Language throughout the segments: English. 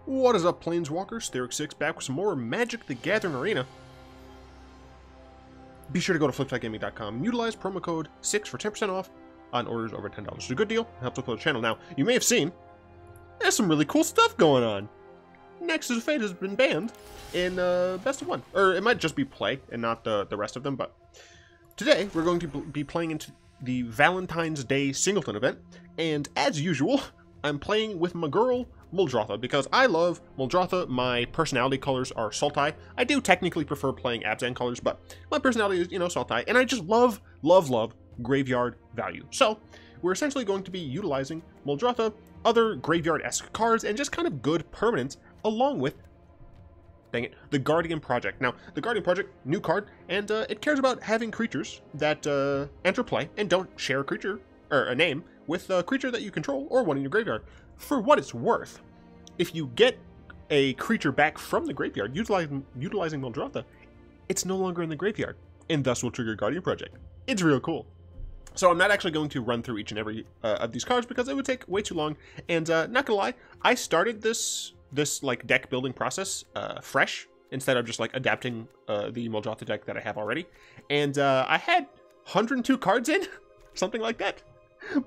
What is up, Planeswalkers? Sterix6 back with some more Magic the Gathering Arena. Be sure to go to flipsidegaming.com and utilize promo code 6 for 10% off on orders over $10. It's a good deal. It helps upload the channel. Now, you may have seen, there's some really cool stuff going on. Nexus of Fate has been banned in Best of 1. Or it might just be play and not the rest of them, but today we're going to be playing into the Valentine's Day Singleton event, and as usual, I'm playing with my girl, Muldrotha, because I love Muldrotha. My personality colors are Sultai. I do technically prefer playing Abzan colors, but my personality is, Sultai, and I just love graveyard value. So, we're essentially going to be utilizing Muldrotha, other graveyard-esque cards, and just kind of good permanents, along with, dang it, the Guardian Project. Now, the Guardian Project, new card, and it cares about having creatures that enter play and don't share a creature, or a name, with a creature that you control or one in your graveyard. For what it's worth, if you get a creature back from the graveyard utilizing Muldrotha, it's no longer in the graveyard, and thus will trigger Guardian Project. It's real cool. So I'm not actually going to run through each and every of these cards because it would take way too long. And not gonna lie, I started this like deck building process fresh instead of just like adapting the Muldrotha deck that I have already. And I had 102 cards in, something like that,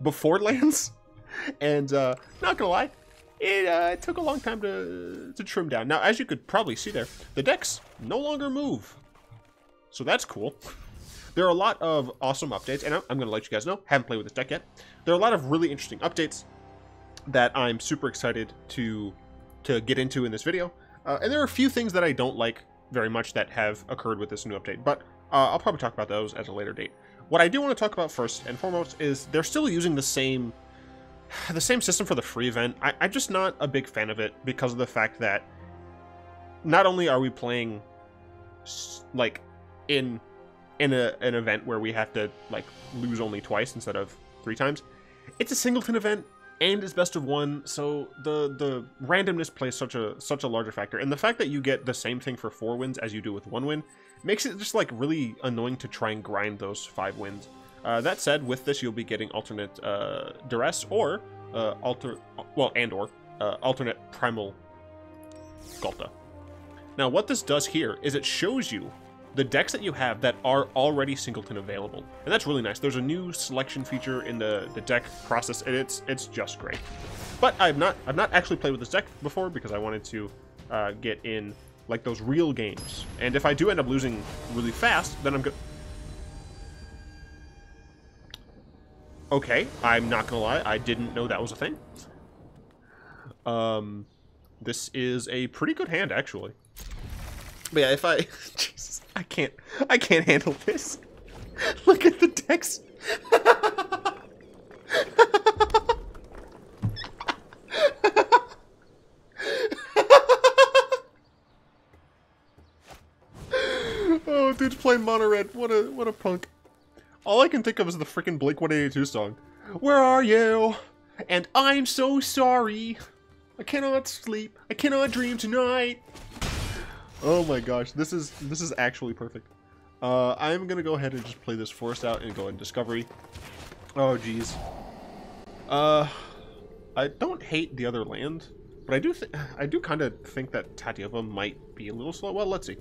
before lands. And not gonna lie, it took a long time to trim down. Now, as you could probably see there, the decks no longer move, so that's cool. There are a lot of awesome updates, and I'm gonna let you guys know, haven't played with this deck yet. There are a lot of really interesting updates that I'm super excited to get into in this video. And there are a few things that I don't like very much that have occurred with this new update, but I'll probably talk about those at a later date. What I do want to talk about first and foremost is they're still using the same system for the free event. I'm just not a big fan of it because of the fact that not only are we playing like in an event where we have to like lose only twice instead of 3 times, it's a Singleton event and it's best of 1, so the randomness plays such a larger factor, and the fact that you get the same thing for 4 wins as you do with 1 win makes it just like really annoying to try and grind those 5 wins. That said, with this you'll be getting alternate duress or alternate primal Ghalta. Now, what this does here is it shows you the decks that you have that are already Singleton available, and that's really nice. There's a new selection feature in the deck process, and it's just great. But I've not actually played with this deck before because I wanted to get in like those real games, and if I do end up losing really fast, then I'm good. Okay, I'm not gonna lie, I didn't know that was a thing. This is a pretty good hand, actually. But yeah, if I... Jesus, I can't handle this. Look at the decks. Oh, dude's playing mono red. What a punk. All I can think of is the freaking Blink-182 song. Where are you? And I'm so sorry. I cannot sleep. I cannot dream tonight. Oh my gosh, this is actually perfect. I'm gonna go ahead and just play this forest out and go in Discovery. Oh geez. I don't hate the other land, but I do kind of think that Tatiova might be a little slow. Well, let's see.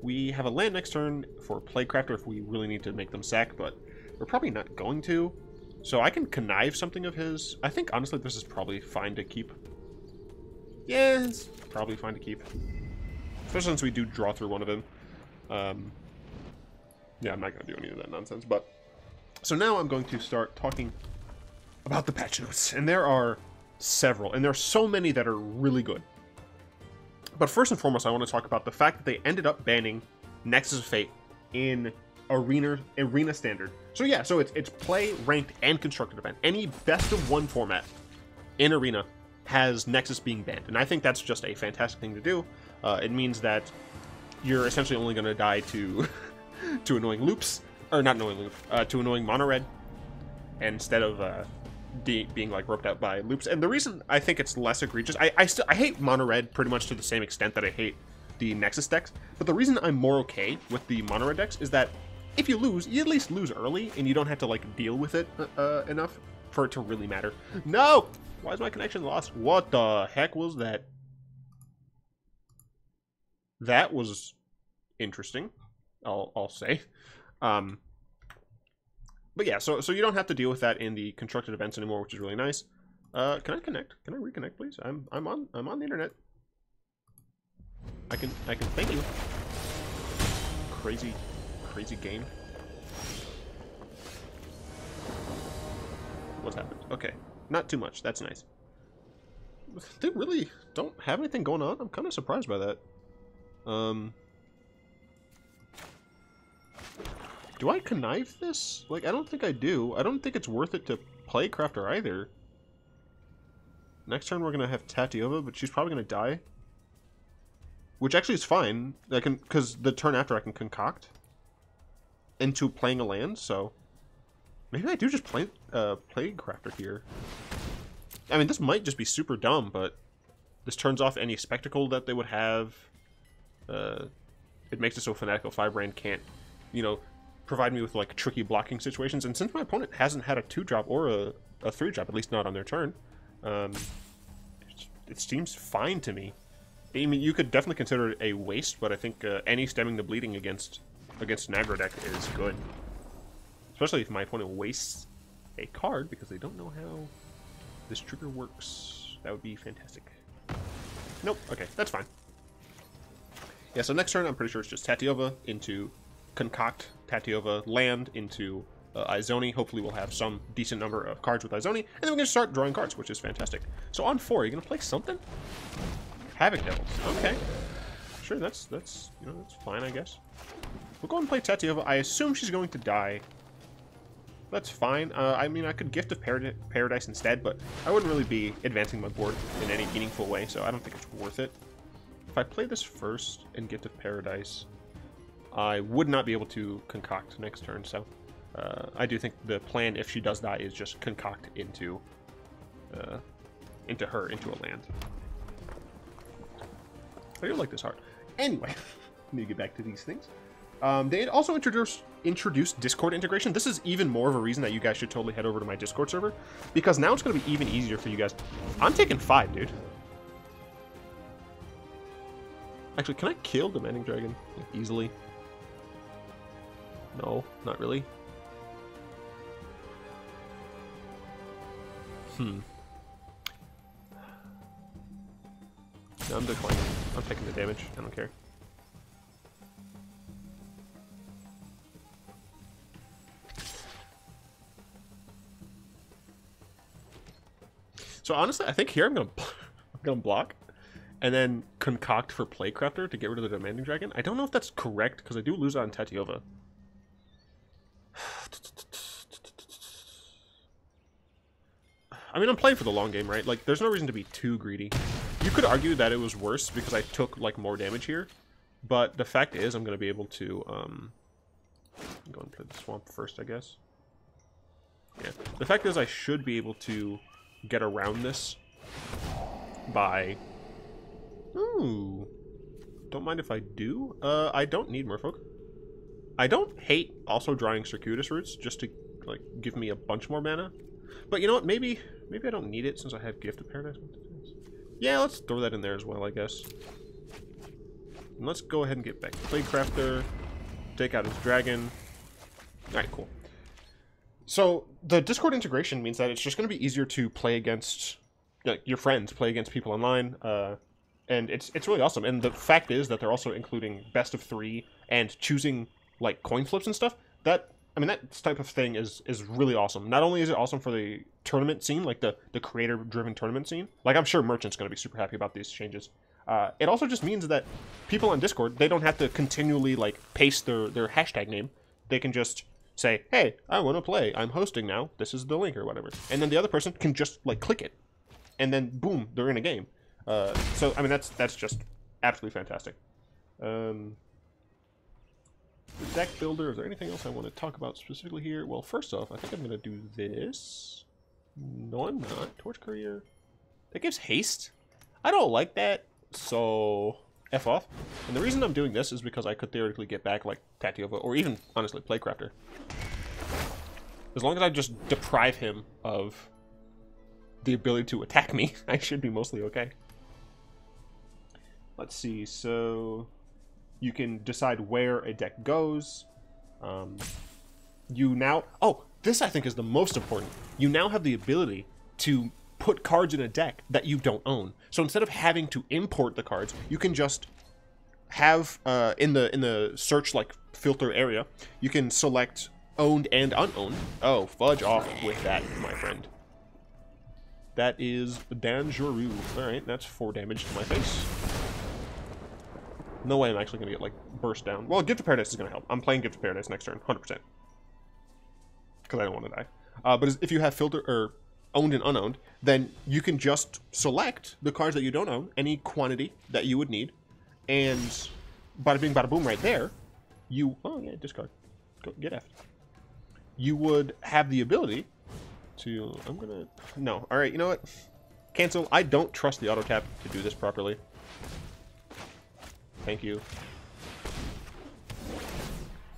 We have a land next turn for Plaguecrafter if we really need to make them sack, but we're probably not going to. So I can connive something of his. I think, honestly, this is probably fine to keep. Yeah, it's probably fine to keep. Especially since we do draw through one of them. Yeah, I'm not going to do any of that nonsense, but... So now I'm going to start talking about the patch notes. And there are several, and there are so many that are really good. But first and foremost, I want to talk about the fact that they ended up banning Nexus of Fate in Arena Standard. So yeah, so it's play, ranked, and constructed event. Any best of 1 format in Arena has Nexus being banned, and I think that's just a fantastic thing to do. It means that you're essentially only going to die to to annoying loops, or not annoying loop, to annoying mono red, instead of being like roped out by loops. And the reason I think it's less egregious, I hate mono red pretty much to the same extent that I hate the Nexus decks, but the reason I'm more okay with the mono red decks is that if you lose, you at least lose early, and you don't have to like deal with it enough for it to really matter. No! Why is my connection lost? What the heck was that? that was interesting, I'll say. But yeah, so you don't have to deal with that in the constructed events anymore, which is really nice. Can I connect? Can I reconnect, please? I'm on the internet. I can thank you. Crazy game. What's happened? Okay, not too much. That's nice. They really don't have anything going on. I'm kind of surprised by that. Do I connive this? Like, I don't think I do. I don't think it's worth it to Plaguecrafter either. Next turn we're gonna have Tatiova, but she's probably gonna die. Which actually is fine. I can, because the turn after I can concoct into playing a land, so maybe I do just play Plaguecrafter here. I mean, this might just be super dumb, but this turns off any spectacle that they would have. It makes it so Fanatical Firebrand can't, you know, provide me with like tricky blocking situations. And since my opponent hasn't had a 2-drop or a 3-drop, at least not on their turn, it seems fine to me. I mean, you could definitely consider it a waste, but I think any stemming the bleeding against an aggro deck is good. Especially if my opponent wastes a card because they don't know how this trigger works. That would be fantastic. Nope, okay, that's fine. Yeah, so next turn I'm pretty sure it's just Tatiova into concoct Tatiova land into Izoni. Hopefully we'll have some decent number of cards with Izoni, and then we're going to start drawing cards, which is fantastic. So on 4, are you going to play something? Havoc Devils. Okay. Sure, that's you know, that's fine, I guess. We'll go and play Tatiova. I assume she's going to die. That's fine. I mean, I could Gift of Paradise instead, but I wouldn't really be advancing my board in any meaningful way, so I don't think it's worth it. If I play this first and Gift of Paradise, I would not be able to concoct next turn, so I do think the plan, if she does die, is just concoct into a land. I do like this art. Anyway, let me get back to these things. They had also introduced Discord integration. This is even more of a reason that you guys should totally head over to my Discord server, because now it's going to be even easier for you guys. I'm taking 5, dude. Actually, can I kill Demanding Dragon easily? No, not really. No, I'm declining. I'm taking the damage. I don't care. So honestly, I think here I'm gonna block, and then concoct for Plaguecrafter to get rid of the Demanding Dragon. I don't know if that's correct because I do lose on Tatiova. I mean, I'm playing for the long game, right? Like, there's no reason to be too greedy. You could argue that it was worse because I took, like, more damage here. But the fact is, I'm going to be able to, go and play the Swamp first, I guess. Yeah. The fact is, I should be able to get around this by... Ooh. Don't mind if I do. I don't need Merfolk. I don't hate also drawing Circuitous Roots just to, like, give me a bunch more mana. But you know what? Maybe I don't need it since I have Gift of Paradise. Yeah, let's throw that in there as well, I guess. And let's go ahead and get back to Plaguecrafter. Take out his dragon. Alright, cool. So, the Discord integration means that it's just going to be easier to play against your friends, play against people online. And it's really awesome. And the fact is that they're also including best of 3 and choosing, like, coin flips and stuff. That... I mean, that type of thing is really awesome. Not only is it awesome for the tournament scene, like the creator-driven tournament scene, like I'm sure Merchant's going to be super happy about these changes. It also just means that people on Discord, they don't have to continually like paste their hashtag name. They can just say, hey, I want to play. I'm hosting now. This is the link or whatever. And then the other person can just like click it. And then boom, they're in a game. So, I mean, that's just absolutely fantastic. The deck builder, is there anything else I want to talk about specifically here? Well, first off, I think I'm going to do this. No, I'm not. Torch Courier. That gives haste. I don't like that, so F off. And the reason I'm doing this is because I could theoretically get back, like, Tatiova, or even, honestly, Plaguecrafter. As long as I just deprive him of the ability to attack me, I should be mostly okay. Let's see, so... You can decide where a deck goes. You now... Oh, this I think is the most important. You now have the ability to put cards in a deck that you don't own. So instead of having to import the cards, you can just have, in the search, like, filter area, you can select owned and unowned. Oh, fudge off with that, my friend. That is dangerous. Alright, that's 4 damage to my face. No way I'm actually going to get, like, burst down. Well, Gift of Paradise is going to help. I'm playing Gift of Paradise next turn, 100%. Because I don't want to die. But if you have filter, or owned and unowned, then you can just select the cards that you don't own, any quantity that you would need, and bada bing, bada boom right there, you... Oh, yeah, discard. Go, get F. You would have the ability to... I'm going to... No. Alright, you know what? Cancel. I don't trust the auto tap to do this properly. Thank you.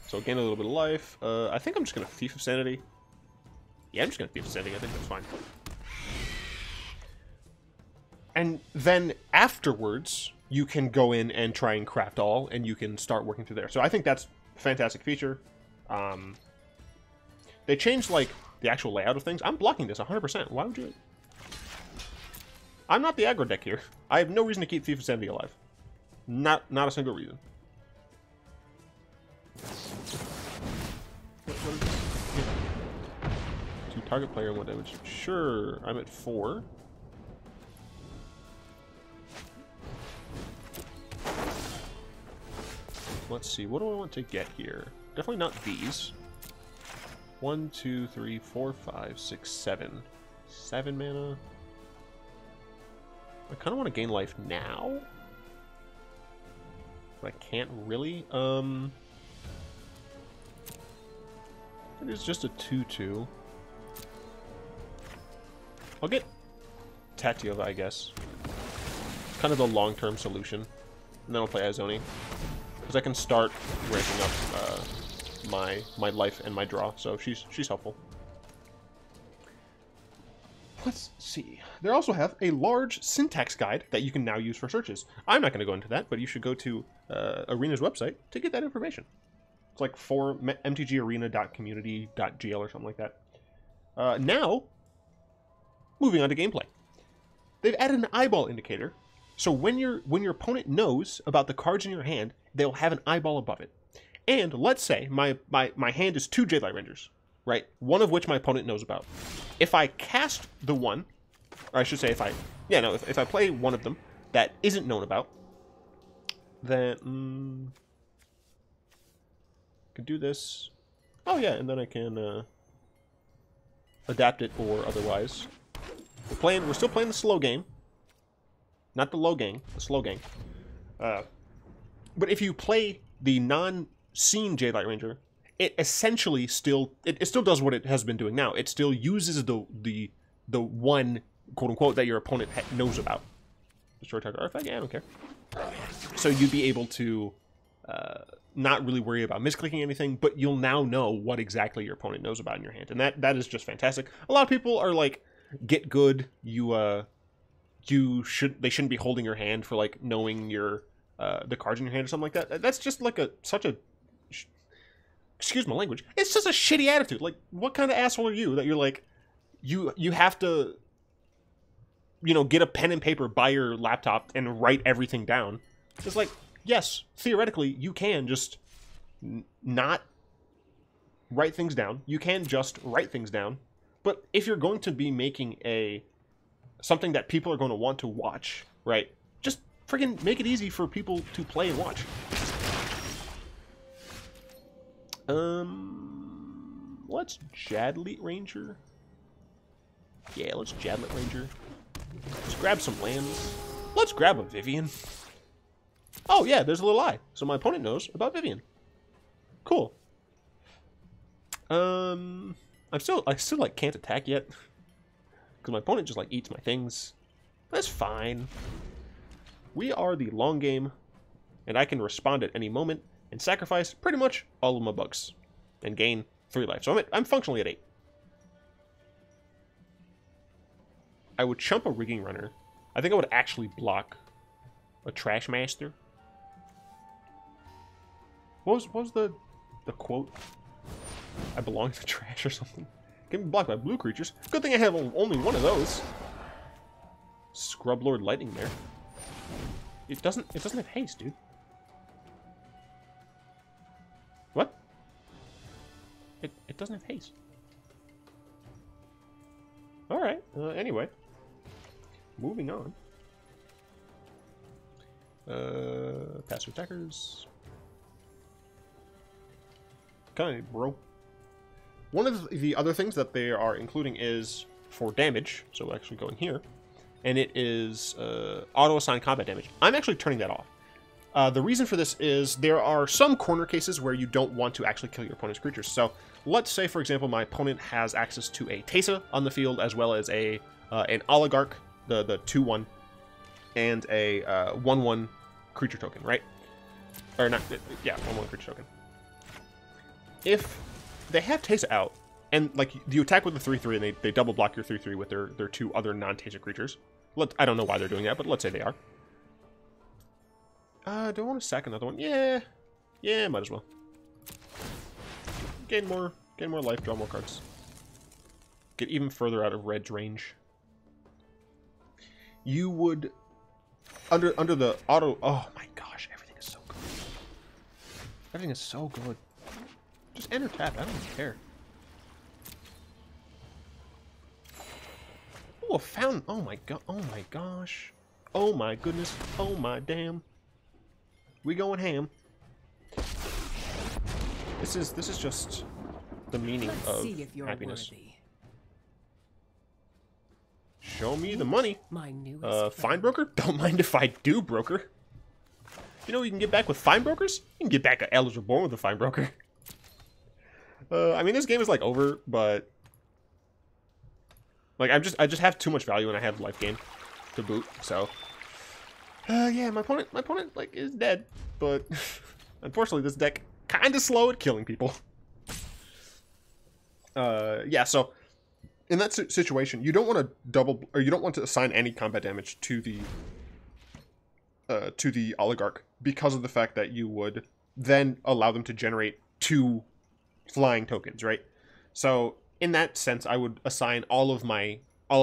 So gain a little bit of life. I think I'm just going to Thief of Sanity. Yeah, I'm just going to Thief of Sanity. I think that's fine. And then afterwards, you can go in and try and craft all, and you can start working through there. So I think that's a fantastic feature. They changed, like, the actual layout of things. I'm blocking this 100%. Why would you... I'm not the aggro deck here. I have no reason to keep Thief of Sanity alive. Not a single reason. What is this? Yeah. 2 target player and 1 damage. Sure, I'm at 4. Let's see, what do I want to get here? Definitely not these. 1, 2, 3, 4, 5, 6, 7. 7 mana. I kind of want to gain life now. But I can't really. It is just a 2/2. I'll get Tatiova, I guess. Kind of the long-term solution. And then I'll play Azoni. Because I can start ramping up my life and my draw, so she's helpful. Let's see. They also have a large syntax guide that you can now use for searches. I'm not going to go into that, but you should go to Arena's website to get that information. It's like for mtgarena.community.gl or something like that. Now, moving on to gameplay. They've added an eyeball indicator, so when your opponent knows about the cards in your hand, they'll have an eyeball above it. And let's say my hand is 2 Jadelight Rangers, right? One of which my opponent knows about. If I cast the one, or I should say if I play one of them that isn't known about, then I can do this. Oh yeah, and then I can adapt it or otherwise. We're still playing the slow game. Not the low game, the slow game. But if you play the non-seen Jadelight Ranger, it essentially still does what it has been doing now. It still uses the one quote unquote that your opponent knows about. Destroy target artifact? Yeah, I don't care. So you'd be able to not really worry about misclicking anything, but you'll now know what exactly your opponent knows about in your hand, and that is just fantastic. A lot of people are like, get good. They shouldn't be holding your hand for like knowing your the cards in your hand or something like that. That's just like such a excuse my language. It's just a shitty attitude. Like, what kind of asshole are you that you're like, you have to, get a pen and paper by your laptop and write everything down. It's like, yes, theoretically, you can just not write things down. You can just write things down. But if you're going to be making something that people are going to want to watch, right, just freaking make it easy for people to play and watch. Let's Jadelight Ranger. Yeah, let's Jadelight Ranger. Let's grab some lands. Let's grab a Vivian. Oh yeah, there's a little eye. So my opponent knows about Vivian. Cool. I still like can't attack yet. Because my opponent just like eats my things. That's fine. We are the long game, and I can respond at any moment and sacrifice pretty much all of my bugs and gain 3 life. So I'm functionally at 8. I would chump a Rigging Runner. I think I would actually block a Trash Master. What was the quote? I belong to the trash or something. Can be blocked by blue creatures. Good thing I have only one of those. Scrublord Lightning there. It doesn't have haste, dude. What? It doesn't have haste. Alright, anyway. Moving on. Passive attackers. Okay, bro. One of the other things that they are including is for damage, so we'll actually go in here, and it is auto-assign combat damage. I'm actually turning that off. The reason for this is there are some corner cases where you don't want to actually kill your opponent's creatures. So let's say, for example, my opponent has access to a Teysa on the field, as well as an Oligarch, the 2/1, and a 1/1 creature token, right? Or not, yeah, 1/1 creature token. If they have Teysa out, and like you attack with the 3/3, and they double block your 3/3 with their 2 other non-Teysa creatures. I don't know why they're doing that, but let's say they are. Do I want to sack another one? Yeah, might as well. Gain more life, draw more cards. Get even further out of red's range. You would under the auto. Oh my gosh, everything is so good. Everything is so good. Just enter tap. I don't even care. Oh, a fountain. Oh my god. Oh my gosh. Oh my goodness. Oh my damn. We going ham. This is just the meaning of happiness. Worthy. Show me the money. My newest Fine broker? Don't mind if I do, broker. You know what you can get back with fine brokers? You can get back an Eldest Reborn with a fine broker. I mean, this game is like over, but like I just have too much value and I have Lifegain to boot. So yeah, my opponent like is dead, but unfortunately this deck kind of slow at killing people. Yeah, so in that situation, you don't want to you don't want to assign any combat damage to the Oligarch because of the fact that you would then allow them to generate 2 flying tokens, right? So in that sense, I would assign all of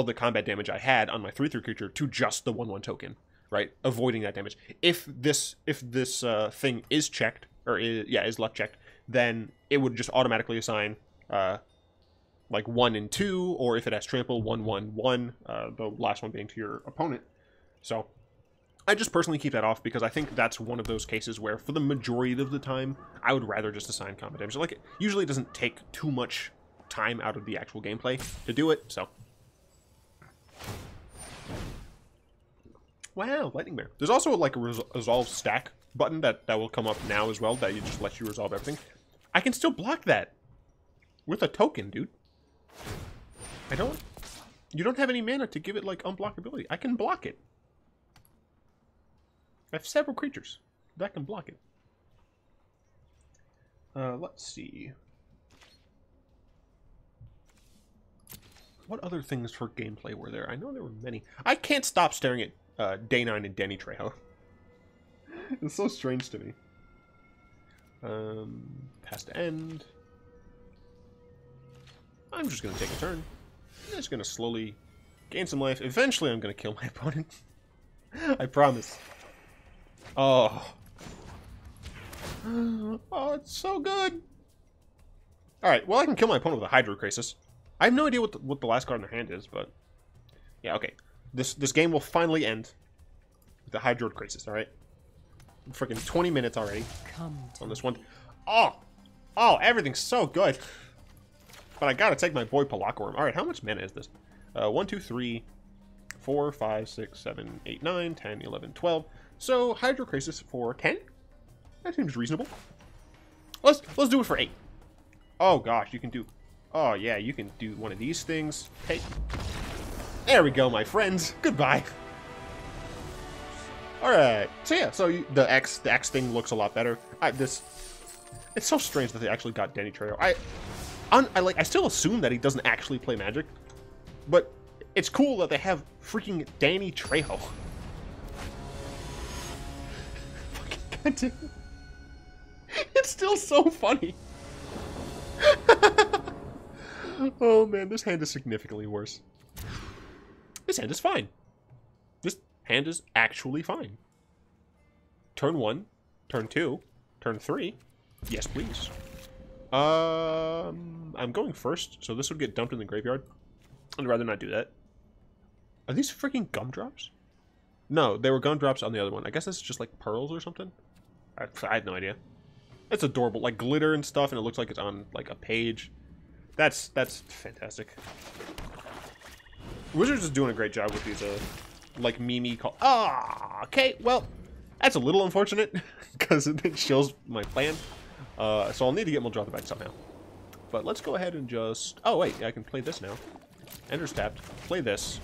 the combat damage I had on my 3/3 creature to just the 1/1 token, right? Avoiding that damage. If this thing is checked, or is luck checked, then it would just automatically assign like 1 and 2, or if it has trample, 1, 1, 1, the last one being to your opponent. So I just personally keep that off because I think that's one of those cases where for the majority of the time, I would rather just assign combat damage. Like, usually it doesn't take too much time out of the actual gameplay to do it, so. Wow, Lightning Bear. There's also like a resolve stack button that will come up now as well, that you just lets you resolve everything. I can still block that with a token, dude. You don't have any mana to give it like unblockability. I can block it. I have several creatures that can block it. Let's see. What other things for gameplay were there? I know there were many. I can't stop staring at Day 9 and Denny Trejo. It's so strange to me. Pass to end. I'm just going to take a turn. I'm just going to slowly gain some life. Eventually I'm going to kill my opponent. I promise. Oh. Oh, it's so good. Alright, well I can kill my opponent with a Hydrocrisis. I have no idea what the last card in their hand is, but yeah, okay. This game will finally end with the Hydrocrisis, alright? Freaking 20 minutes already on this one. Oh, everything's so good. But I gotta take my boy Plaguecrafter. Alright, how much mana is this? 1, 2, 3, 4, 5, 6, 7, 8, 9, 10, 11, 12. So Hydrocrisis for 10? That seems reasonable. Let's do it for 8. Oh gosh, you can do... Oh yeah, you can do one of these things. Hey. There we go, my friends. Goodbye. Alright, so yeah, so the X thing looks a lot better. It's so strange that they actually got Denny Trejo. I still assume that he doesn't actually play Magic, but it's cool that they have freaking Danny Trejo. Fucking goddamn. It's still so funny. Oh man, this hand is significantly worse. This hand is fine. This hand is actually fine. Turn 1, turn 2, turn 3. Yes, please. I'm going first, so this would get dumped in the graveyard. I'd rather not do that. Are these freaking gumdrops? No, they were gumdrops on the other one. I guess this is just like pearls or something. I had no idea. It's adorable, like glitter and stuff, and it looks like it's on like a page. That's fantastic. Wizards is doing a great job with these like Mimi call. Ah, okay. Well, that's a little unfortunate because it shows my plan. So I'll need to get Muldrotha back somehow. But let's go ahead and just... Oh, wait. I can play this now. Ender's tapped. Play this.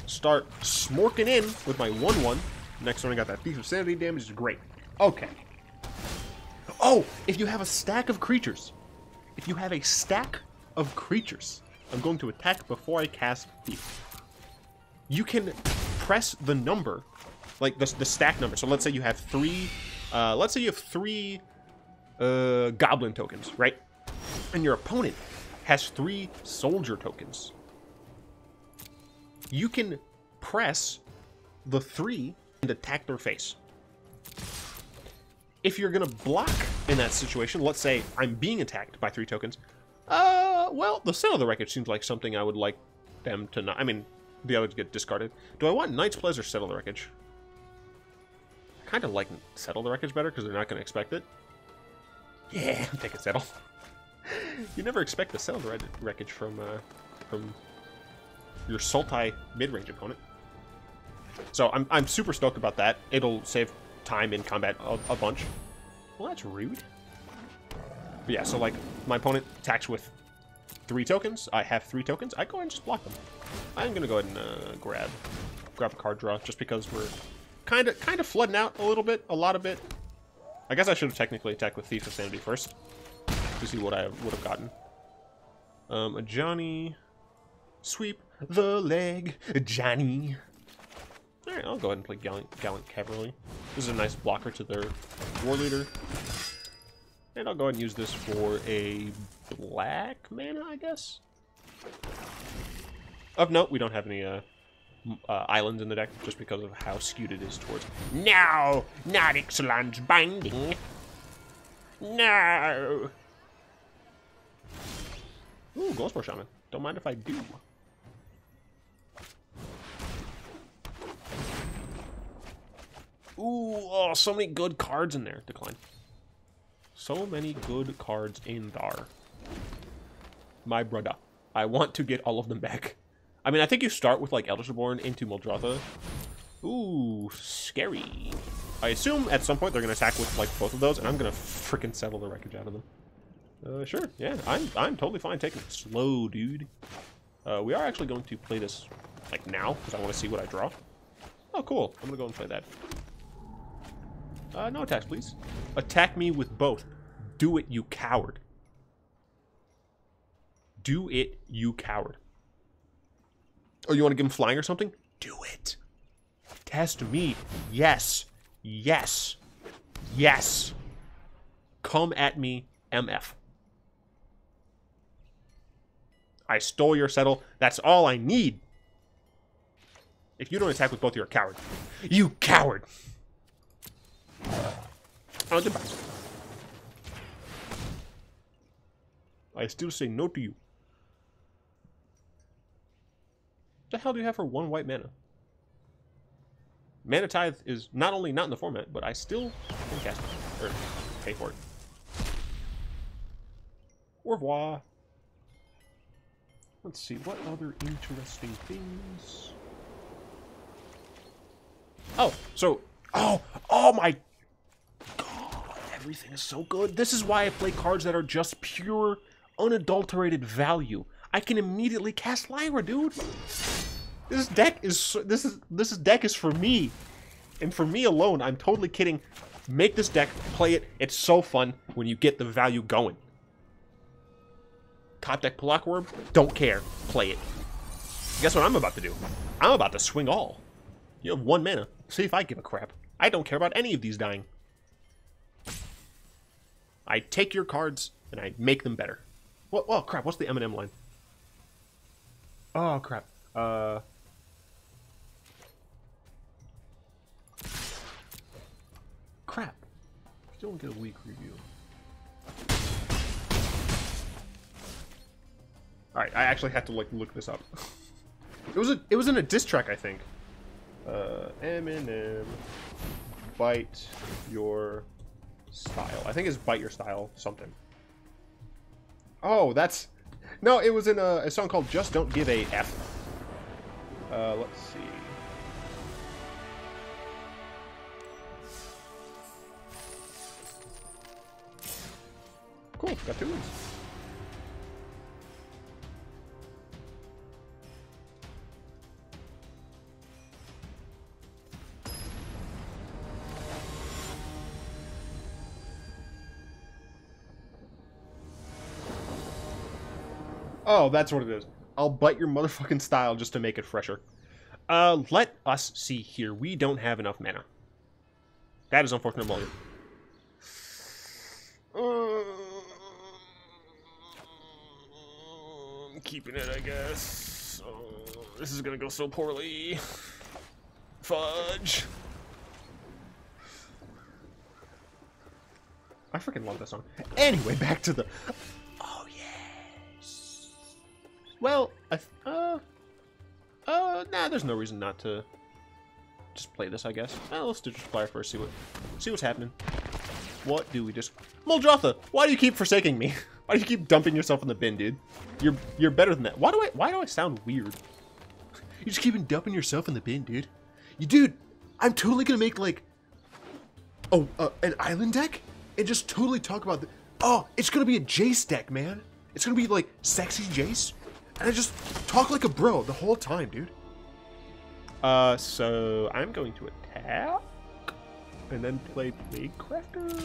Start smorking in with my 1/1. Next turn I got that Thief of Sanity damage. Is great. Okay. Oh! If you have a stack of creatures. If you have a stack of creatures. I'm going to attack before I cast Thief. You can press the number. Like the stack number. So let's say you have 3... let's say you have 3... goblin tokens, right? And your opponent has 3 soldier tokens. You can press the 3 and attack their face. If you're gonna block in that situation, let's say I'm being attacked by 3 tokens, well, the Settle the Wreckage seems like something I would like them to not... I mean, the others get discarded. Do I want Knight's Pledge or Settle the Wreckage? I kind of like Settle the Wreckage better because they're not gonna expect it. Yeah, I'm taking Settle. You never expect the Settle the Wreckage from your Sultai mid-range opponent. So I'm super stoked about that. It'll save time in combat a bunch. Well, that's rude. But yeah, so like my opponent attacks with 3 tokens. I have 3 tokens. I go ahead and just block them. I'm gonna go ahead and grab a card draw just because we're kind of flooding out a little bit, a lot of it. I guess I should have technically attacked with Thief of Sanity first to see what I would have gotten. A Johnny. Sweep the leg, Johnny. Alright, I'll go ahead and play Gallant Cavalry. This is a nice blocker to their War Leader. And I'll go ahead and use this for a black mana, I guess. Of note, we don't have any islands in the deck, just because of how skewed it is towards... No! Not Ixalan's Binding! No! Ooh, Ghostbore Shaman. Don't mind if I do. Ooh, oh, so many good cards in there. Decline. So many good cards in there. My brother. I want to get all of them back. I mean, I think you start with, like, Eldest Reborn into Muldrotha. Ooh, scary. I assume at some point they're going to attack with, like, both of those, and I'm going to frickin' Settle the Wreckage out of them. Sure, yeah, I'm totally fine taking it slow, dude. We are actually going to play this, like, now, because I want to see what I draw. Oh, cool. I'm going to go and play that. No attacks, please. Attack me with both. Do it, you coward. Do it, you coward. Oh, you want to give him flying or something? Do it. Test me. Yes. Yes. Yes. Come at me, MF. I stole your Settle. That's all I need. If you don't attack with both, you're a coward. You coward. Oh, goodbye. I still say no to you. What the hell do you have for 1 white mana? Mana Tithe is not only not in the format, but I still can cast it. Or pay for it. Au revoir. Let's see, what other interesting things? Oh, so... Oh my... God, everything is so good. This is why I play cards that are just pure, unadulterated value. I can immediately cast Lyra, dude. This deck is... This deck is for me. And for me alone, I'm totally kidding. Make this deck, play it. It's so fun when you get the value going. Top deck Plaguecrafter, don't care. Play it. Guess what I'm about to do? I'm about to swing all. You have 1 mana. See if I give a crap. I don't care about any of these dying. I take your cards and I make them better. What? Oh crap! What's the M&M line? Oh crap! Crap! Still don't get a weak review. All right, I actually had to like look this up. It was in a diss track, I think. M&M, bite your style. I think it's bite your style something. Oh, that's no. It was in a song called "Just Don't Give a F." Let's see. Cool, got 2 wins. Oh, that's what it is. I'll bite your motherfucking style just to make it fresher. Let us see here. We don't have enough mana. That is unfortunate, Molly. I'm keeping it, I guess. Oh, this is gonna go so poorly. Fudge. I freaking love this song. Anyway, back to the... Oh, yes. Well, nah, there's no reason not to just play this, I guess. Let's do Supplier first, see what's happening. What do we just... Muldrotha, why do you keep forsaking me? Why do you keep dumping yourself in the bin, dude? You're better than that. Why do I sound weird? You just keep dumping yourself in the bin, dude. Dude, I'm totally gonna make like an island deck and just totally talk about it's gonna be a Jace deck, man. It's gonna be like sexy Jace, and I just talk like a bro the whole time, dude. So I'm going to attack and then play Plaguecrafter.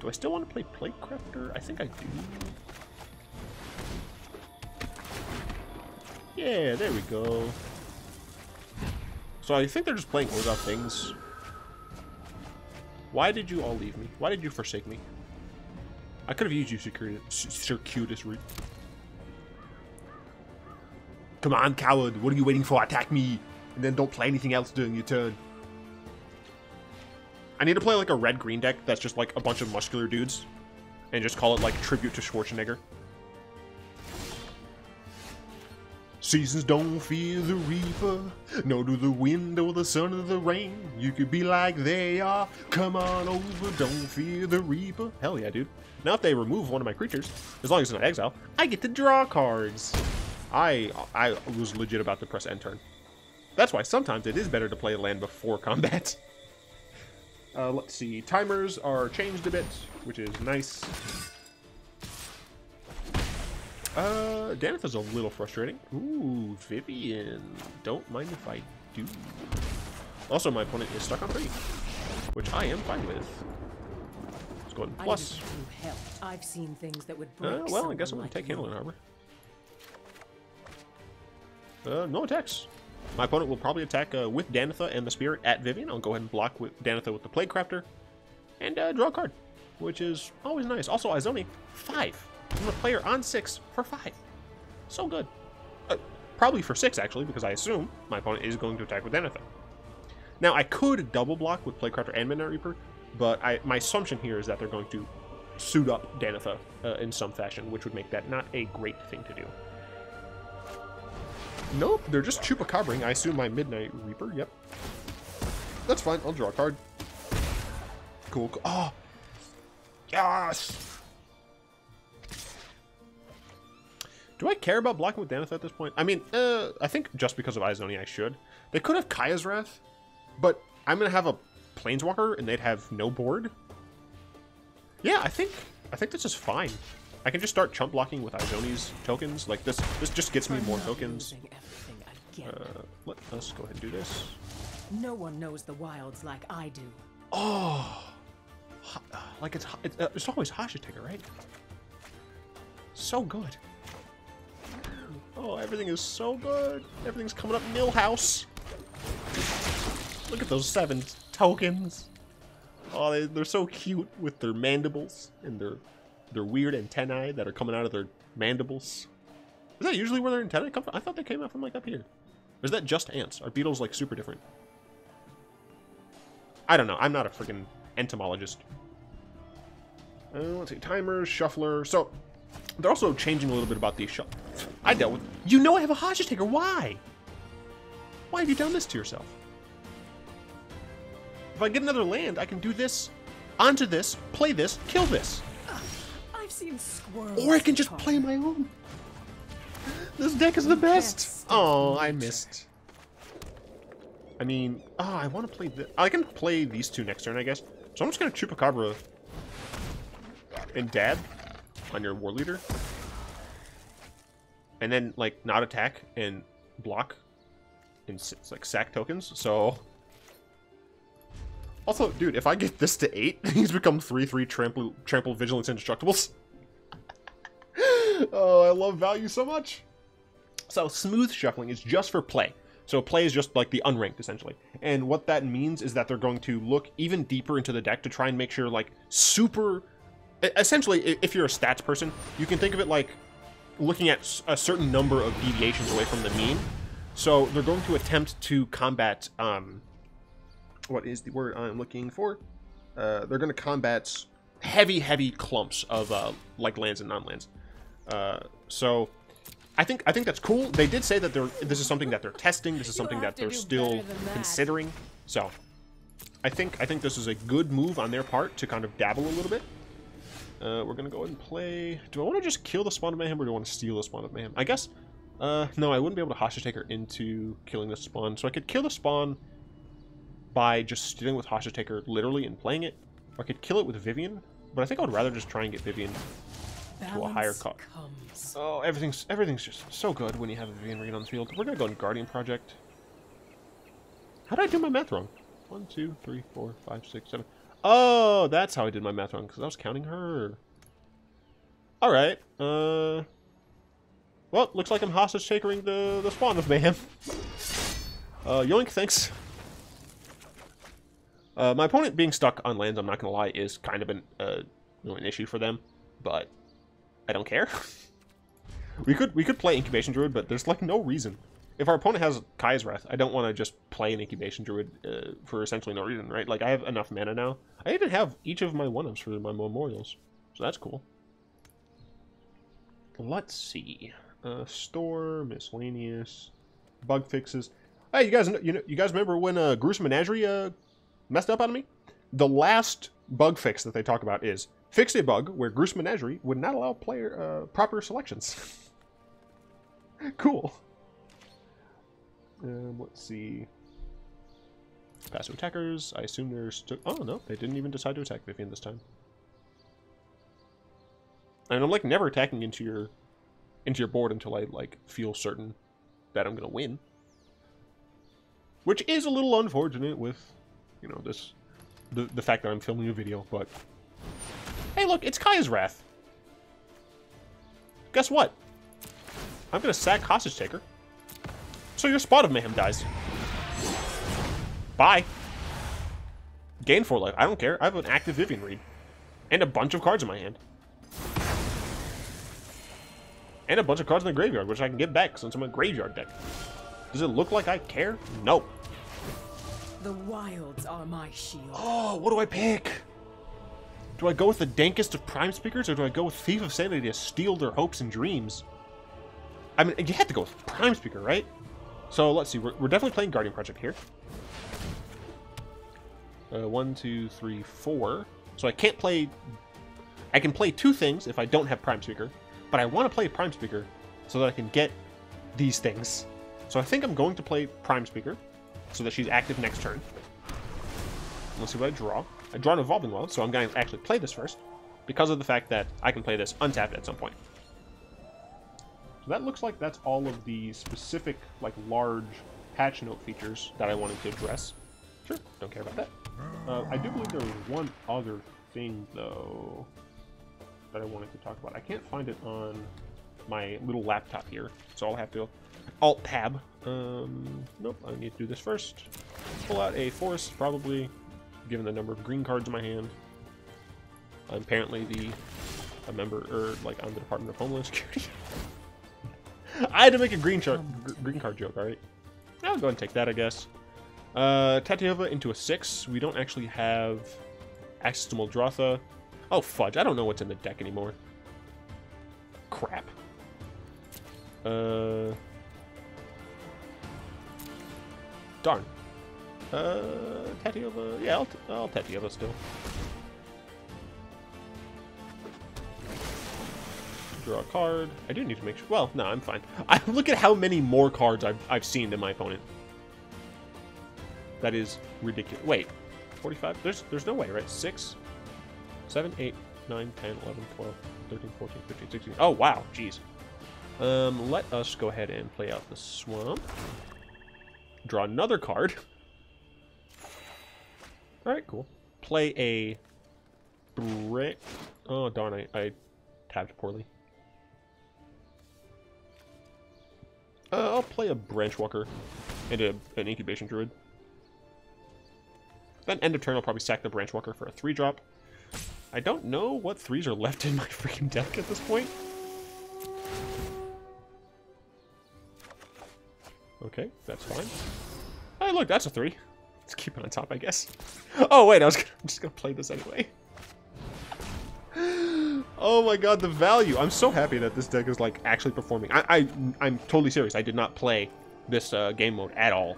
Do I still want to play Plaguecrafter? I think I do. Yeah, there we go. So I think they're just playing Orzhov things. Why did you all leave me? Why did you forsake me? I could have used you circuitous route. Come on, coward. What are you waiting for? Attack me. And then don't play anything else during your turn. I need to play like a red-green deck that's just like a bunch of muscular dudes. And just call it like Tribute to Schwarzenegger. Seasons don't fear the reaper, nor do the wind or the sun or the rain. You could be like they are, come on over, don't fear the reaper. Hell yeah, dude. Now if they remove one of my creatures, as long as it's not exile, I get to draw cards. I was legit about to press end turn. That's why sometimes it is better to play land before combat. Let's see, timers are changed a bit, which is nice. Danitha's a little frustrating. Ooh, Vivian. Don't mind if I do. Also, my opponent is stuck on 3, which I am fine with. Let's go ahead and plus. I've seen things that would break well, I guess I'm going to take Handling Harbor. No attacks. My opponent will probably attack with Danitha and the Spirit at Vivian. I'll go ahead and block with Danitha with the Plaguecrafter. And draw a card, which is always nice. Also, Izoni, 5. I'm a player on 6 for 5. So good. Probably for 6, actually, because I assume my opponent is going to attack with Danitha. Now, I could double block with Plaguecrafter and Midnight Reaper, but my assumption here is that they're going to suit up Danitha in some fashion, which would make that not a great thing to do. Nope, they're just Chupacabring. I assume my Midnight Reaper, yep. That's fine, I'll draw a card. Cool. Oh! Yes! Do I care about blocking with Danitha at this point? I mean, I think just because of Izoni I should. They could have Kaya's Wrath, but I'm going to have a Planeswalker and they'd have no board. Yeah, I think this is fine. I can just start chump blocking with Izoni's tokens. Like, this just gets me more tokens. Let us go ahead and do this. No one knows the wilds like I do. Oh! Like, it's always Hashitaker, right? So good. Oh, everything is so good. Everything's coming up Millhouse. Look at those 7 tokens. Oh, they're so cute with their mandibles and their weird antennae that are coming out of their mandibles. Is that usually where their antennae come from? I thought they came out from like up here. Or is that just ants? Are beetles like super different? I don't know. I'm not a freaking entomologist. Let's see. Timers, shuffler. So they're also changing a little bit about these shufflers. I dealt with. You know I have a hostage taker. Why? Why have you done this to yourself? If I get another land, I can do this, onto this, play this, kill this. I've seen squirrels. Or I can just play my own. This deck is the best. Oh, I missed. I mean, I want to play this. I can play these two next turn, I guess. So I'm just going to Chupacabra and dab on your war leader. And then, like, not attack and block and like sack tokens. So also, dude, if I get this to 8, he's become 3/3 trample vigilance indestructibles. Oh, I love value so much. So smooth shuffling is just for play. So play is just like the unranked, essentially. And what that means is that they're going to look even deeper into the deck to try and make sure, like, super... Essentially, if you're a stats person, you can think of it like looking at a certain number of deviations away from the mean. So they're going to attempt to combat... what is the word I'm looking for? They're going to combat heavy clumps of, like, lands and non-lands. So... I think that's cool. They did say that this is something that they're testing. This is something that they're still considering. So, I think this is a good move on their part to kind of dabble a little bit. We're gonna go ahead and play. Do I want to just kill the Spawn of Mayhem, or do I want to steal the Spawn of Mayhem? I guess. No, I wouldn't be able to hostage taker into killing the Spawn. So I could kill the Spawn by just stealing with hostage taker literally and playing it, or I could kill it with Vivian. But I think I would rather just try and get Vivian to a higher cost. Oh, everything's just so good when you have a Vivian Reed on the field. We're gonna go in Guardian Project. How did I do my math wrong? 1, 2, 3, 4, 5, 6, 7. Oh, that's how I did my math wrong, because I was counting her. Alright. Well, looks like I'm hostage takering the Spawn of Mayhem. Yoink, thanks. My opponent being stuck on lands, I'm not gonna lie, is kind of an issue for them, but I don't care. We could play Incubation Druid, but there's like no reason. If our opponent has Kaya's Wrath, I don't want to just play an Incubation Druid for essentially no reason, right? Like, I have enough mana now. I even have each of my 1-ups for my memorials, so that's cool. Let's see. Store, miscellaneous, bug fixes. Hey, you guys remember when Gruesome Menagerie messed up on me? The last bug fix that they talk about is fix a bug where Gruesome Menagerie would not allow player proper selections. Cool. Let's see. Passive attackers. I assume they're still... Oh, no. They didn't even decide to attack Vivian this time. And I'm, like, never attacking into your board until I, like, feel certain that I'm going to win. Which is a little unfortunate with, you know, the fact that I'm filming a video, but... Hey, look, it's Kaya's Wrath. Guess what? I'm going to sack Hostage Taker. So your Spawn of Mayhem dies. Bye. Gain 4 life. I don't care. I have an active Vivian Reed. And a bunch of cards in my hand. And a bunch of cards in the graveyard, which I can get back since I'm a graveyard deck. Does it look like I care? No. The wilds are my shield. Oh, what do I pick? Do I go with the dankest of Prime Speakers, or do I go with Thief of Sanity to steal their hopes and dreams? I mean, you have to go with Prime Speaker, right? So, let's see. We're definitely playing Guardian Project here. 1, 2, 3, 4. So I can't play... I can play 2 things if I don't have Prime Speaker, but I want to play Prime Speaker so that I can get these things. So I think I'm going to play Prime Speaker so that she's active next turn. Let's see what I draw. I draw an Evolving Well, so I'm going to actually play this first because of the fact that I can play this untapped at some point. So that looks like that's all of the specific, like, large patch note features that I wanted to address. Sure, don't care about that. I do believe there was one other thing, though, that I wanted to talk about. I can't find it on my little laptop here, so I'll have to Alt-Tab. Nope, I need to do this first. Pull out a Forest, probably. given the number of green cards in my hand. I'm apparently a member, or like I'm the Department of Homeland Security. I had to make a green card joke, alright? I'll go ahead and take that, I guess. Tatyova into a 6. We don't actually have access to Muldrotha. Oh, fudge. I don't know what's in the deck anymore. Crap. Darn. Tatyova. Yeah, I'll Tatyova still. Draw a card. I do need to make sure. Well, no, I'm fine. Look at how many more cards I've seen than my opponent. That is ridiculous. Wait, 45? There's no way, right? 6, 7, 8, 9, 10, 11, 12, 13, 14, 15, 16. Oh, wow. Jeez. Let us go ahead and play out the swamp. Draw another card. Alright, cool. Play a... Oh, darn, I tabbed poorly. I'll play a Branchwalker and an Incubation Druid. Then end of turn, I'll probably sack the Branchwalker for a 3-drop. I don't know what 3s are left in my freaking deck at this point. Okay, that's fine. Hey, look, that's a 3. Let's keep it on top, I guess. Oh, wait, I'm just gonna play this anyway. Oh my god, the value. I'm so happy that this deck is, like, actually performing. I'm totally serious. I did not play this game mode at all.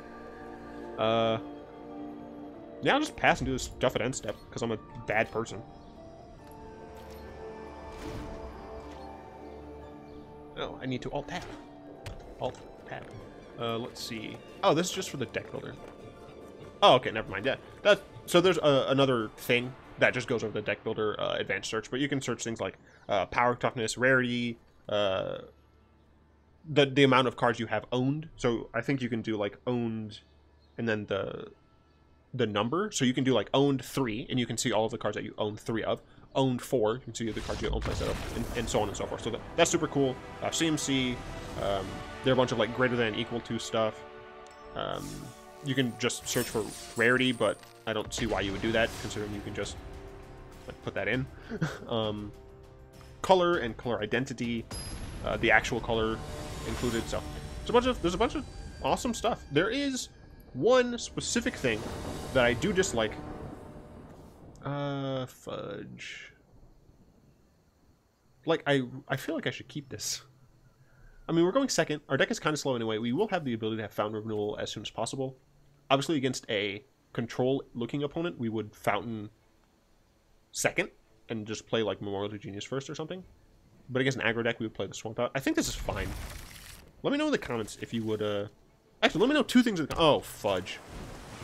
Yeah, I'll just pass and do this stuff at end step, because I'm a bad person. Oh, I need to alt-tab. Alt-tab. Let's see. Oh, this is just for the deck builder. Oh, okay, never mind. Yeah, so there's another thing that just goes over the deck builder advanced search, but you can search things like power, toughness, rarity, the amount of cards you have owned. So I think you can do like owned, and then the number. So you can do like owned 3, and you can see all of the cards that you own 3 of. Owned 4, you can see the cards you own 5 of, and so on and so forth. So that's super cool. CMC, there are a bunch of like greater than equal to stuff. You can just search for rarity, but I don't see why you would do that, considering you can just like put that in. Color and color identity, the actual color included. So there's a bunch of awesome stuff. There is one specific thing that I do dislike. Fudge. Like, I feel like I should keep this. I mean, we're going second. Our deck is kind of slow anyway. We will have the ability to have Fountain Renewal as soon as possible. Obviously, against a control-looking opponent, we would Fountain second and just play, like, Memorial to Genius first or something. But against an aggro deck, we would play the Swamp out. I think this is fine. Let me know in the comments if you would, Actually, let me know 2 things. Oh, fudge.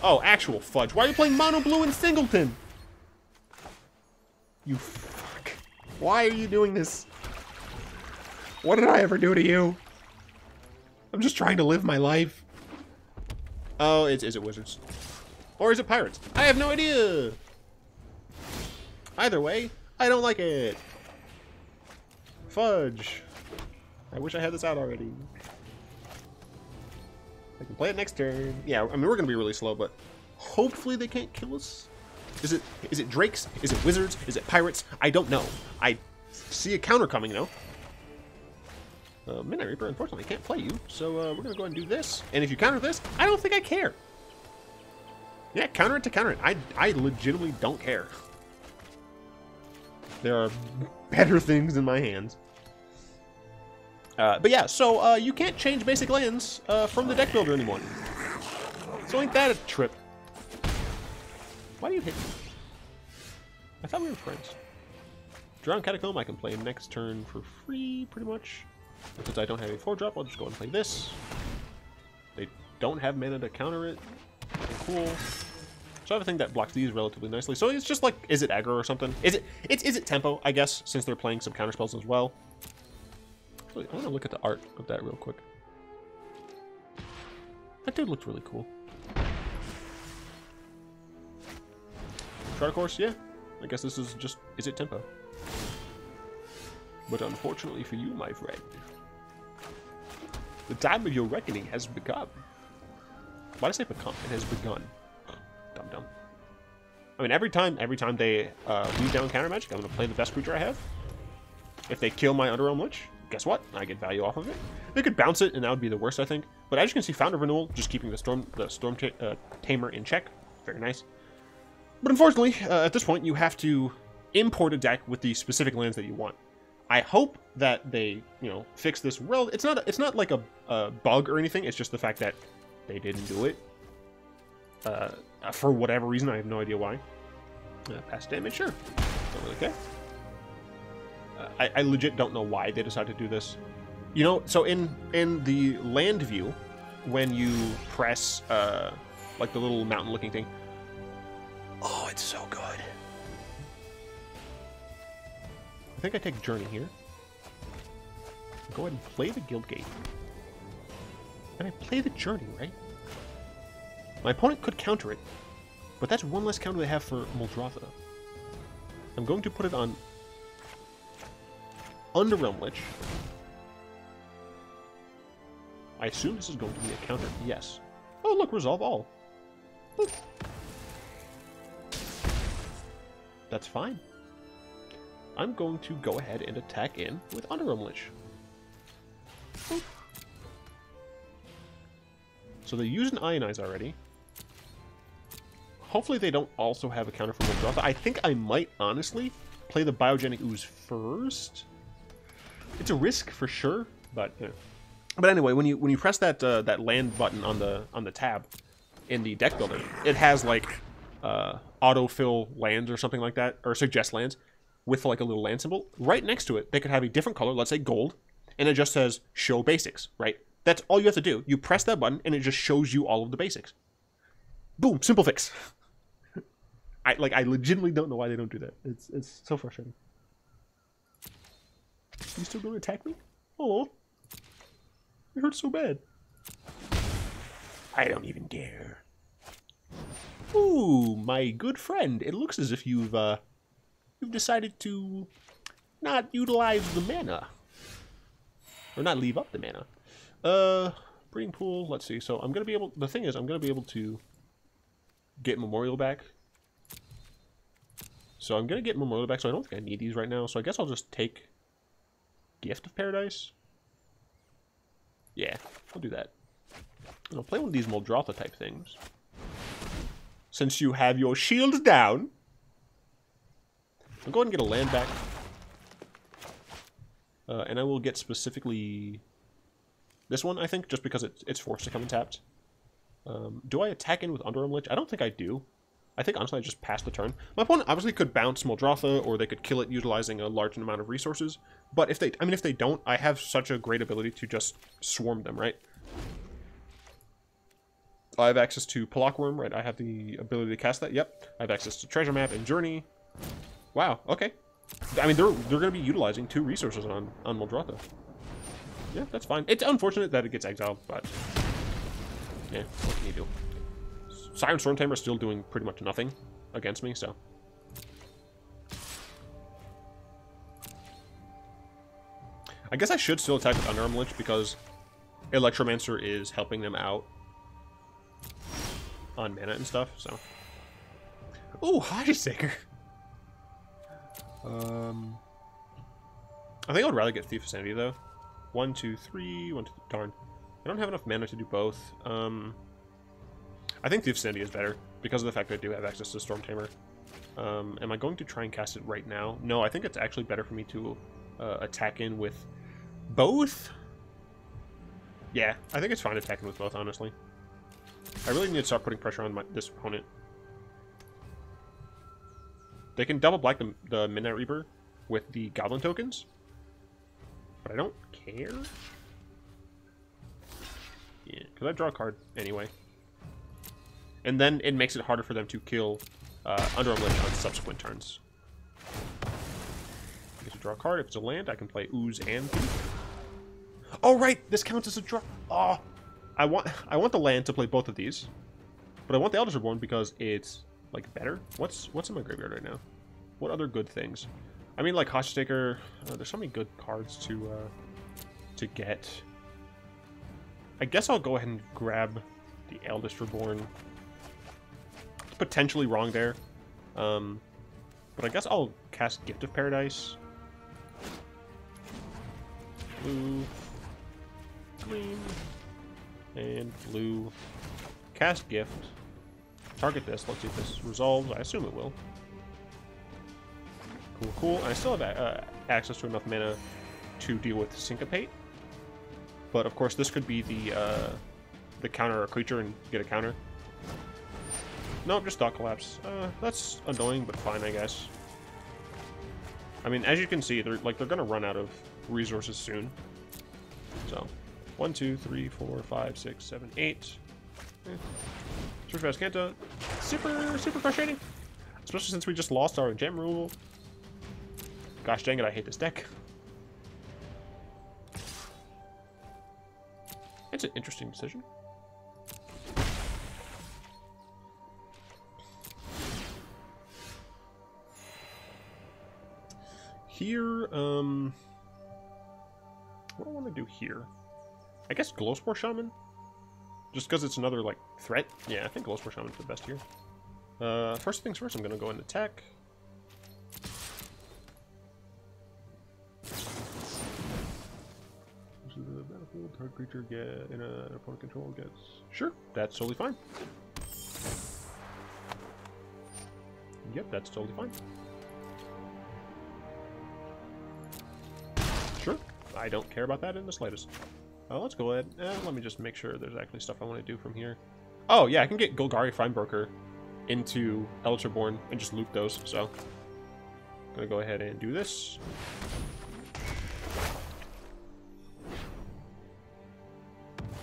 Oh, actual fudge. Why are you playing Mono Blue and Singleton? You fuck. Why are you doing this? What did I ever do to you? I'm just trying to live my life. Oh, is it Wizards? Or is it Pirates? I have no idea. Either way, I don't like it. Fudge. I wish I had this out already. I can play it next turn. Yeah, I mean, we're going to be really slow, but hopefully they can't kill us. Is it Drakes? Is it Wizards? Is it Pirates? I don't know. I see a counter coming, though. Midnight Reaper, unfortunately, can't play you, so we're going to go ahead and do this. And if you counter this, I don't think I care. Yeah, counter it to counter it. I legitimately don't care. There are better things in my hands. But yeah, so you can't change basic lands from the deck builder anymore. So ain't that a trip? Why do you hit me? I thought we were friends. Drown Catacomb, I can play next turn for free, pretty much. And since I don't have a 4-drop, I'll just go and play this. They don't have mana to counter it. Okay, cool. So I have a thing that blocks these relatively nicely. So it's just like, is it aggro or something? It's Izzet Tempo, I guess, since they're playing some counter spells as well. I want to look at the art of that real quick. That dude looks really cool. Shard Course, yeah. I guess this is just Izzet Tempo. But unfortunately for you, my friend, the time of your reckoning has begun. Why did I say become? It has begun. Dum-dum. I mean, every time they weave down counter magic, I'm going to play the best creature I have. If they kill my Underrealm Lich, guess what? I get value off of it. They could bounce it, and that would be the worst, I think. But as you can see, Founder Renewal, just keeping the Storm Tamer in check. Very nice. But unfortunately, at this point, you have to import a deck with the specific lands that you want. I hope that they, fix this. Well, it's not like a bug or anything. It's just the fact that they didn't do it. For whatever reason, I have no idea why. Pass damage, sure. Don't really care. I legit don't know why they decided to do this. So in the land view, when you press like the little mountain-looking thing, oh, it's so good. I think I take Journey here. Go ahead and play the Guildgate. And I play the Journey, right? My opponent could counter it, but that's one less counter they have for Muldrotha. I'm going to put it on Underrealm Lich. I assume this is going to be a counter. Yes. Oh, look, resolve all. Boop. That's fine. I'm going to go ahead and attack in with Underrealm Lich. Boop. So they used an Ionize already. Hopefully they don't also have a counter for Muldrotha. I think I might, honestly, play the Biogenic Ooze first. It's a risk for sure, but But anyway, when you press that that land button on the tab in the deck builder, it has like autofill lands or something like that, or suggest lands with like a little land symbol. Right next to it, they could have a different color, let's say gold, and it just says show basics, right? That's all you have to do. You press that button and it just shows you all of the basics. Boom, simple fix. I legitimately don't know why they don't do that. It's so frustrating. You still gonna attack me? Oh, it hurts so bad. I don't even dare. Ooh, my good friend. It looks as if you've decided to not utilize the mana, or not leave up the mana. Breeding pool. Let's see. So I'm gonna be able. The thing is, I'm gonna be able to get Memorial back. So I'm gonna get Memorial back. So I don't think I need these right now. So I guess I'll just take Gift of Paradise. Yeah, I'll do that. And I'll play one of these Muldrotha type things. Since you have your shields down, I'll go ahead and get a land back. And I will get specifically this one, I think, just because it's forced to come untapped. Do I attack in with Underrealm Lich? I don't think I do. I think, honestly, I just passed the turn. My opponent obviously could bounce Muldrotha, or they could kill it utilizing a large amount of resources. But if they don't, I have such a great ability to just swarm them, right? I have access to Palakworm, right? I have the ability to cast that, yep. I have access to Treasure Map and Journey. Wow, okay. I mean, they're going to be utilizing 2 resources on Muldrotha. Yeah, that's fine. It's unfortunate that it gets exiled, but yeah, what can you do? Siren Stormtamer is still doing pretty much nothing against me, so. I guess I should still attack with Underarm Lich because Electromancer is helping them out on mana and stuff, so. Ooh, Hajisacre! I think I would rather get Thief of Sanity, though. 1, 2, 3, 1, 2, darn. I don't have enough mana to do both. I think Thief of Sanity is better because of the fact that I do have access to Stormtamer. Am I going to try and cast it right now? No, I think it's actually better for me to attack in with both. Yeah, I think it's fine attacking with both, honestly. I really need to start putting pressure on this opponent. They can double black the Midnight Reaper with the Goblin tokens, but I don't care. Yeah, because I draw a card anyway. And then it makes it harder for them to kill Underarm Lich on subsequent turns. I get to draw a card. If it's a land, I can play Ooze and Thief. Oh, right! This counts as a draw. Oh, I want the land to play both of these, but I want the Eldest Reborn because it's like better. What's in my graveyard right now? What other good things? I mean, like Hajisacre. There's so many good cards to get. I guess I'll go ahead and grab the Eldest Reborn. Potentially wrong there. But I guess I'll cast Gift of Paradise. Blue, green, and blue. Cast Gift. Target this. Let's see if this resolves. I assume it will. Cool, cool. I still have access to enough mana to deal with Syncopate. But of course, this could be the counter a creature and get a counter. Nope, just Thought Collapse. That's annoying, but fine, I guess. I mean, as you can see, they're gonna run out of resources soon. So, 1, 2, 3, 4, 5, 6, 7, 8. Search Fast Kanta. Super frustrating. Especially since we just lost our enchantment removal. Gosh dang it, I hate this deck. It's an interesting decision. Here, what do I want to do here? I guess Glowspore Shaman? Just because it's another, like, threat? Yeah, I think Glowspore Shaman's the best here. First things first, I'm going to go and attack. The battlefield, target creature get in an opponent control gets. Sure, that's totally fine. Yep, that's totally fine. Sure, I don't care about that in the slightest. Let's go ahead. Let me just make sure there's actually stuff I want to do from here. Oh yeah, I can get Golgari Frinebroker into Eldest Reborn and just loop those. So, I'm gonna go ahead and do this.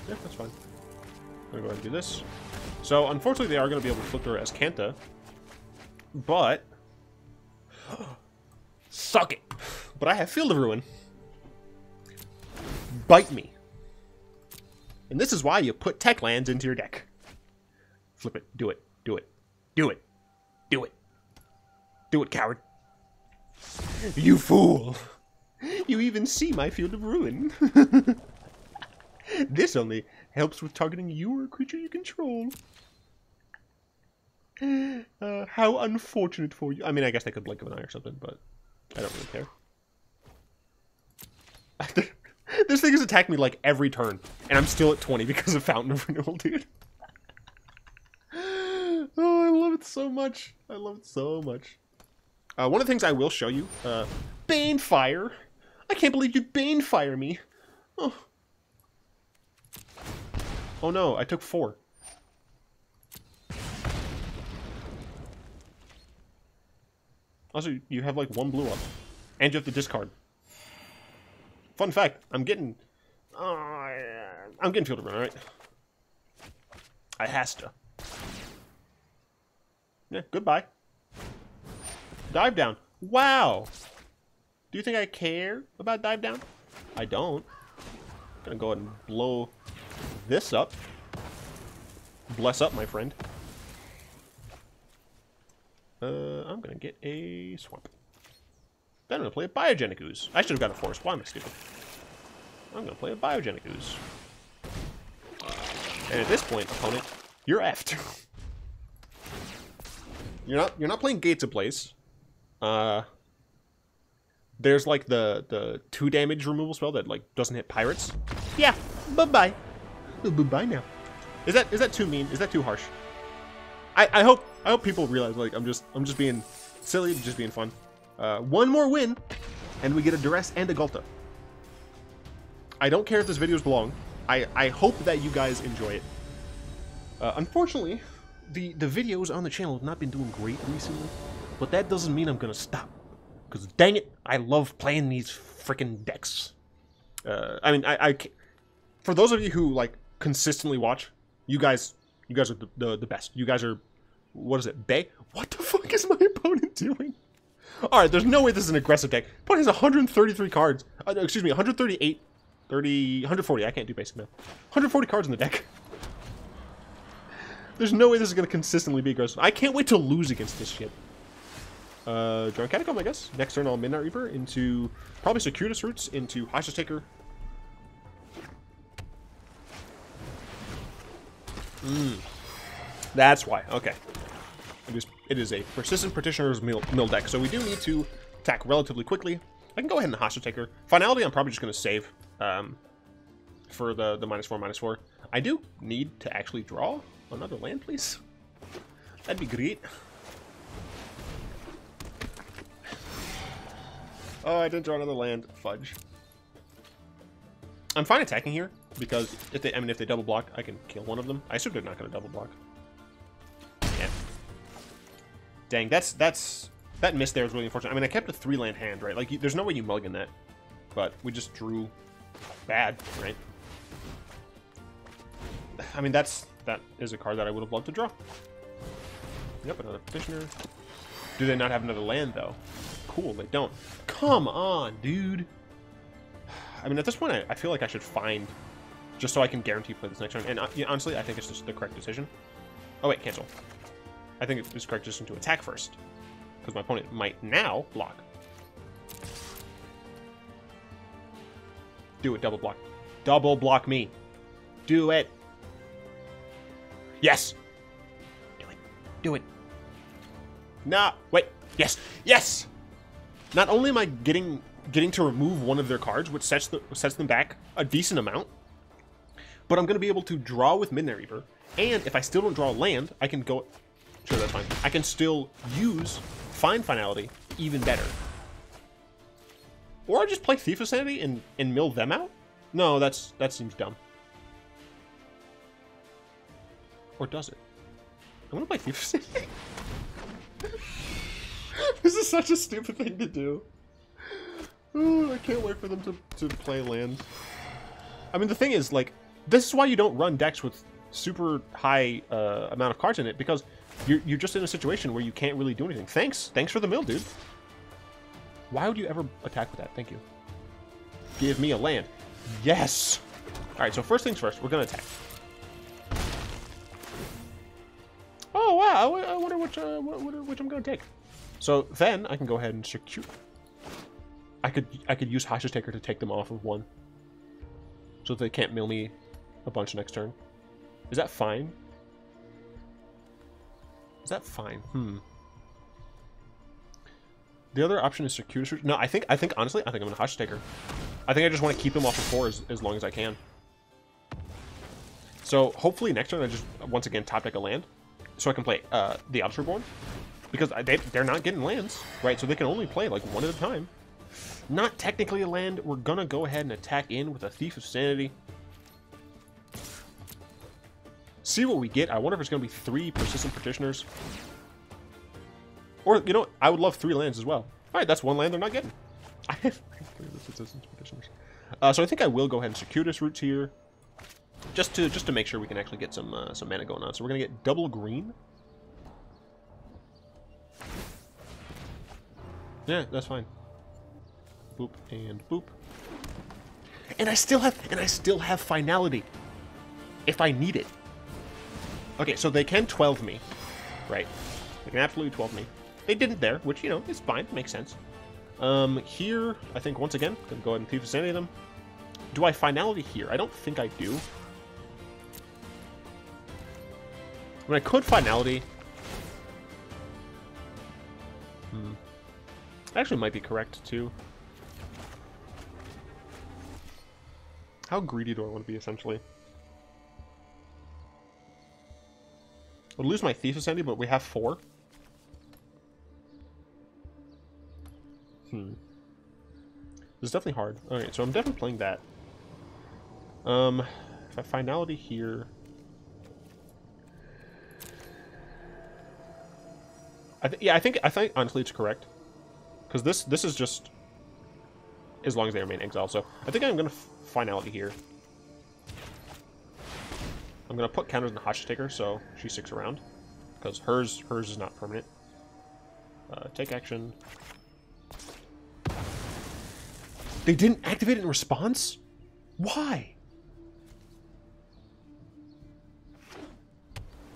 Yeah, that's fine. I'm gonna go ahead and do this. So, unfortunately, they are gonna be able to flip her as Kanta. But... suck it! But I have Field of Ruin. Bite me. And this is why you put tech lands into your deck. Flip it. Do it. Do it. Do it. Do it. Do it, coward. You fool! You even see my Field of Ruin. This only helps with targeting you or a creature you control. How unfortunate for you. I mean, I guess they could Blink of an Eye or something, but I don't really care. This thing has attacked me like every turn, and I'm still at 20 because of Fountain of Renewal, dude. Oh, I love it so much. I love it so much. One of the things I will show you, Banefire. I can't believe you Banefire me. Oh. Oh no, I took 4. Also, you have like 1 blue up. And you have to discard. Fun fact, I'm getting Field of Ruin, alright? I has to. Yeah, goodbye. Dive Down. Wow! Do you think I care about Dive Down? I don't. I'm gonna go ahead and blow this up. Bless up, my friend. I'm gonna get a Swamp. Then I'm gonna play a Biogenic Ooze. I should have got a Forest. Why am I stupid? I'm gonna play a Biogenic Ooze. And at this point, opponent, you're effed. You're not playing Gates Ablaze. There's like the 2 damage removal spell that like doesn't hit pirates. Yeah, bye-bye. Bye-bye now. Is that too mean? Is that too harsh? I hope people realize like I'm just being silly, just being fun. 1 more win, and we get a Duress and a Gulta. I don't care if this video is long. I hope that you guys enjoy it. Unfortunately, the videos on the channel have not been doing great recently, but that doesn't mean I'm gonna stop. Because dang it, I love playing these freaking decks. I mean, for those of you who like consistently watch, you guys are the best. You guys are, what is it, Bay? What the fuck is my opponent doing? Alright, there's no way this is an aggressive deck. Opponent has 133 cards. Excuse me, 138, 30, 140. I can't do basic math. 140 cards in the deck. There's no way this is going to consistently be aggressive. I can't wait to lose against this shit. Drawn Catacomb, I guess. Next turn, I'll Midnight Reaper into probably Circuitous Roots into Hostage Taker. That's why. Okay. It is a persistent Petitioners mill deck, so we do need to attack relatively quickly. I can go ahead and Hostage Taker. Finality, I'm probably just going to save for the -4/-4. I do need to actually draw another land, please. That'd be great. Oh, I didn't draw another land. Fudge. I'm fine attacking here because if they double block, I can kill one of them. I assume they're not going to double block. Yeah. Dang, that miss there is really unfortunate. I mean, I kept a 3-land hand, right? Like, there's no way you mulligan that, but we just drew bad, right? I mean, that is a card that I would have loved to draw. Yep, another Petitioner. Do they not have another land, though? Cool, they don't. Come on, dude. I mean, at this point, I feel like I should find, just so I can guarantee play this next turn. And yeah, honestly, I think it's just the correct decision. Oh, wait, cancel. I think it's the correct decision to attack first, because my opponent might now block. Do it, double block. Double block me. Do it. Yes. Do it. Do it. Nah, wait. Yes. Yes. Not only am I getting to remove one of their cards, which sets them back a decent amount, but I'm going to be able to draw with Midnight Reaper, and if I still don't draw a land, I can go... Sure, that's fine. I can still use Find Finality even better. Or I just play Thief of Sanity and mill them out? No, that seems dumb. Or does it? I'm going to play Thief of Sanity. This is such a stupid thing to do. Ooh, I can't wait for them to play land. I mean, the thing is, like, this is why you don't run decks with super high amount of cards in it, because you're just in a situation where you can't really do anything. Thanks for the mill, dude. Why would you ever attack with that? Thank you. Give me a land. Yes! Alright, so first things first, we're going to attack. Oh, wow, I wonder which I'm going to take. So then I can go ahead and secure. I could use Hostage Taker to take them off of one, so that they can't mill me a bunch next turn. Is that fine? Is that fine? The other option is Circuitous. No, I think honestly, I think I'm gonna Hostage Taker. I think I just want to keep them off of 4 as long as I can. So hopefully next turn I just once again top deck a land, so I can play the Eldest Reborn, because they're not getting lands, right? So they can only play like one at a time. Not technically a land. We're gonna go ahead and attack in with a Thief of Sanity. See what we get. I wonder if it's gonna be 3 persistent Petitioners. Or, you know, I would love 3 lands as well. Alright, that's 1 land they're not getting. I have 3 persistent Petitioners. So I think I will go ahead and Circuitous Roots here. Just to make sure we can actually get some mana going on. So we're gonna get double green. Yeah, that's fine. Boop and boop. And I still have finality if I need it. Okay, so they can 12 me, right? They can absolutely 12 me. They didn't there, which, you know, is fine. Makes sense. Here, I think, once again, gonna go ahead and Thief of Sanity them. Do I finality here? I don't think I do. I mean, I could finality. Actually might be correct, too. How greedy do I want to be, essentially? I'll lose my Thief of Sanity, but we have 4. This is definitely hard. Alright, so I'm definitely playing that. If I finality here... I think honestly it's correct. Because this is just... as long as they remain exiled, so I think I'm going to finality here. I'm going to put counters in the Hostage Taker, so she sticks around. Because hers is not permanent. Take action. They didn't activate it in response? Why?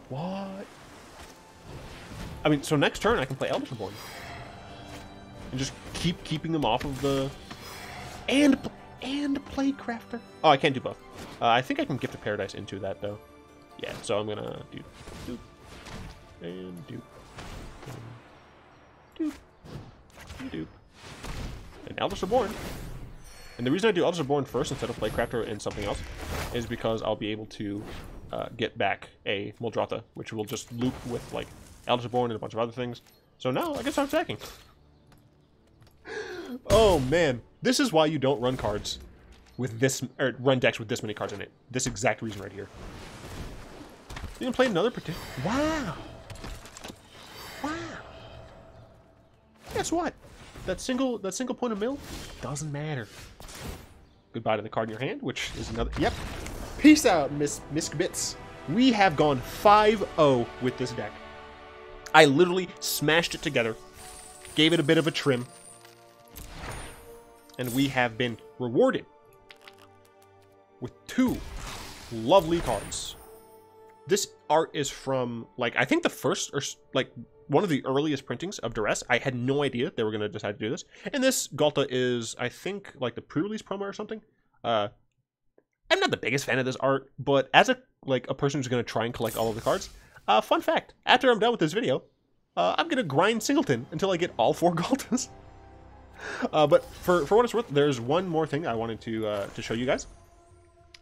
What? I mean, so next turn I can play Eldest Reborn. And just keeping them off of the... And Plaguecrafter. Oh, I can't do both. I think I can Gift of Paradise into that, though. Yeah, so I'm gonna do... and dupe. And dupe. And dupe. And Eldest Reborn. And the reason I do Eldest Reborn first instead of Plaguecrafter and something else is because I'll be able to get back a Muldrotha, which will just loop with like Eldest Reborn and a bunch of other things. So now I can start attacking. Oh man, this is why you don't run cards with this, or run decks with this many cards in it. This exact reason right here. You can play another petition. Wow. Wow. Guess what? That single point of mill doesn't matter. Goodbye to the card in your hand, which is another. Yep. Peace out, Miss Bits. We have gone 5-0 with this deck. I literally smashed it together, gave it a bit of a trim, and we have been rewarded with 2 lovely cards. This art is from, like, I think the first, or like, one of the earliest printings of Duress. I had no idea they were going to decide to do this. And this Ghalta is, I think, like the pre-release promo or something. I'm not the biggest fan of this art, but as a person who's going to try and collect all of the cards, fun fact, after I'm done with this video, I'm going to grind Singleton until I get all 4 Ghaltas. But for what it's worth, there's one more thing I wanted to show you guys,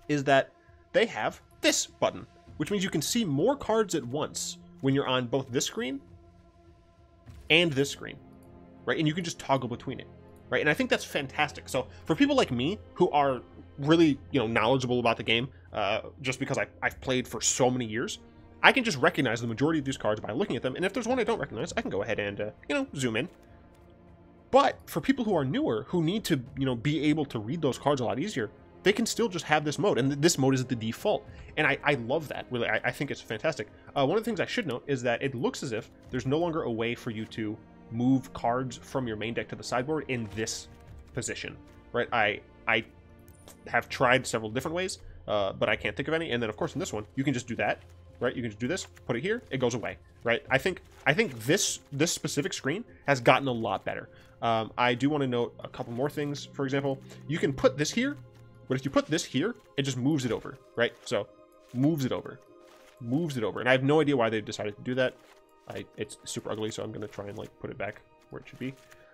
is that they have this button, which means you can see more cards at once when you're on both this screen and this screen, right? And you can just toggle between it, right? And I think that's fantastic. So for people like me who are really, knowledgeable about the game, just because I've played for so many years, I can just recognize the majority of these cards by looking at them. And if there's one I don't recognize, I can go ahead and, zoom in. But for people who are newer, who need to, be able to read those cards a lot easier, they can still just have this mode, and this mode is the default. And I love that, really. I think it's fantastic. One of the things I should note is that it looks as if there's no longer a way for you to move cards from your main deck to the sideboard in this position, right? I have tried several different ways, but I can't think of any. And then, of course, in this one, you can just do that, right? You can just do this, put it here, it goes away, right? I think this specific screen has gotten a lot better. I do want to note a couple more things. For example, you can put this here, but if you put this here, it just moves it over, right? So, moves it over. And I have no idea why they decided to do that. It's super ugly, so I'm going to try and, put it back where it should be.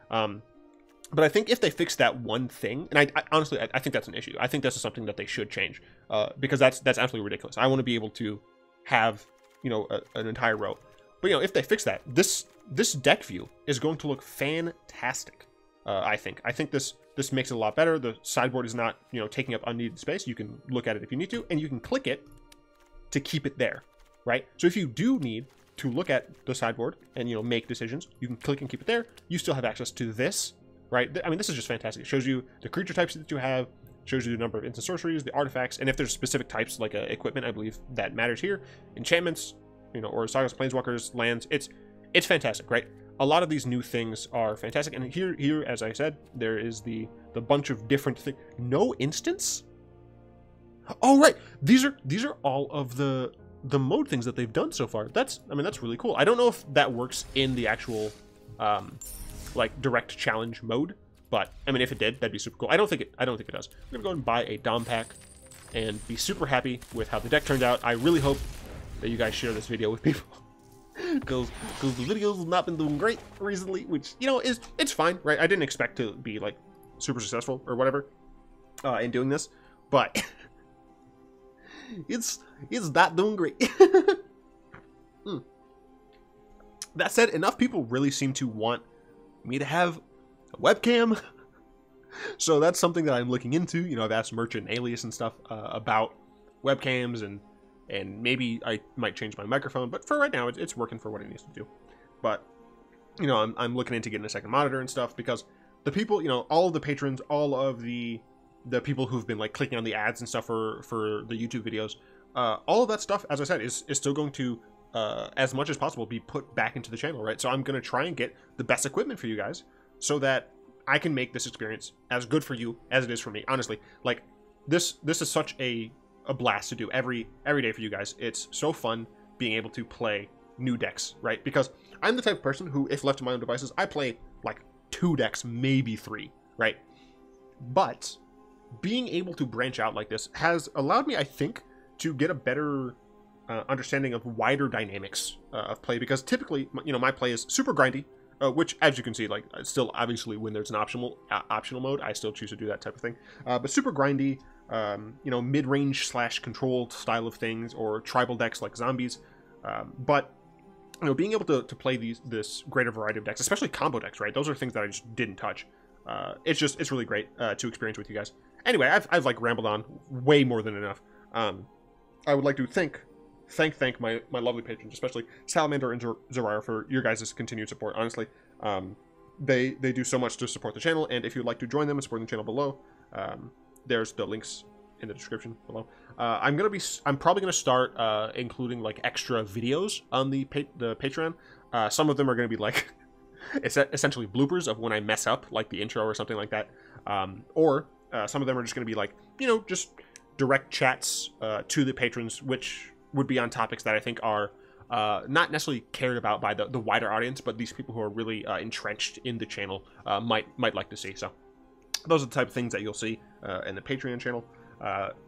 But I think if they fix that one thing, and I honestly, I think that's an issue. I think this is something that they should change, because that's absolutely ridiculous. I want to be able to have, an entire row. But, if they fix that, this deck view is going to look fantastic, I think. I think this makes it a lot better. The sideboard is not, taking up unneeded space. You can look at it if you need to, and you can click it to keep it there, right? So if you do need to look at the sideboard and, make decisions, you can click and keep it there. You still have access to this, right? I mean, this is just fantastic. It shows you the creature types that you have, shows you the number of instant sorceries, the artifacts, and if there's specific types like equipment, I believe that matters here. Enchantments, or Sagas, Planeswalkers, lands. It's fantastic, right? A lot of these new things are fantastic, and here, as I said, there is the bunch of different things. No instance? Oh, right. These are all of the mode things that they've done so far. That's really cool. I don't know if that works in the actual direct challenge mode, but if it did, that'd be super cool. I don't think it does. I'm gonna go and buy a Dom pack and be super happy with how the deck turned out. I really hope that you guys share this video with people, because the videos have not been doing great recently, which it's fine, right? I didn't expect to be super successful or whatever in doing this, but it's not doing great. That said, enough people really seem to want me to have a webcam, so that's something that I'm looking into. I've asked Merchant and Alias and stuff about webcams, and maybe I might change my microphone, but for right now it's working for what it needs to do. But I'm looking into getting a second monitor and stuff, because the people, all of the patrons, all of the people who've been clicking on the ads and stuff for the YouTube videos, all of that stuff, as I said, is still going to as much as possible be put back into the channel, right? So I'm going to try and get the best equipment for you guys, so that I can make this experience as good for you as it is for me. Honestly, this is such a blast to do every day for you guys. It's so fun being able to play new decks, right? Because I'm the type of person who, if left to my own devices, I play 2 decks, maybe 3, right? But being able to branch out like this has allowed me, I think, to get a better understanding of wider dynamics of play, because typically, you know, my play is super grindy, which, as you can see, like, still obviously when there's an optional mode, I still choose to do that type of thing. But super grindy, you know, mid-range / controlled style of things, or tribal decks like zombies. But you know, being able to play this greater variety of decks, especially combo decks, right? Those are things that I just didn't touch. It's really great to experience with you guys. Anyway, I've like rambled on way more than enough. I would like to thank my lovely patrons, especially Salamander and Zariah, for your guys' continued support. Honestly, they do so much to support the channel, and if you'd like to join them and support the channel below, there's the links in the description below. I'm probably gonna start including like extra videos on the Patreon. Some of them are gonna be like essentially bloopers of when I mess up, like the intro or something like that, or some of them are just gonna be like, you know, just direct chats to the patrons, which would be on topics that I think are not necessarily cared about by the wider audience, but these people who are really entrenched in the channel might like to see. So those are the type of things that you'll see in the Patreon channel.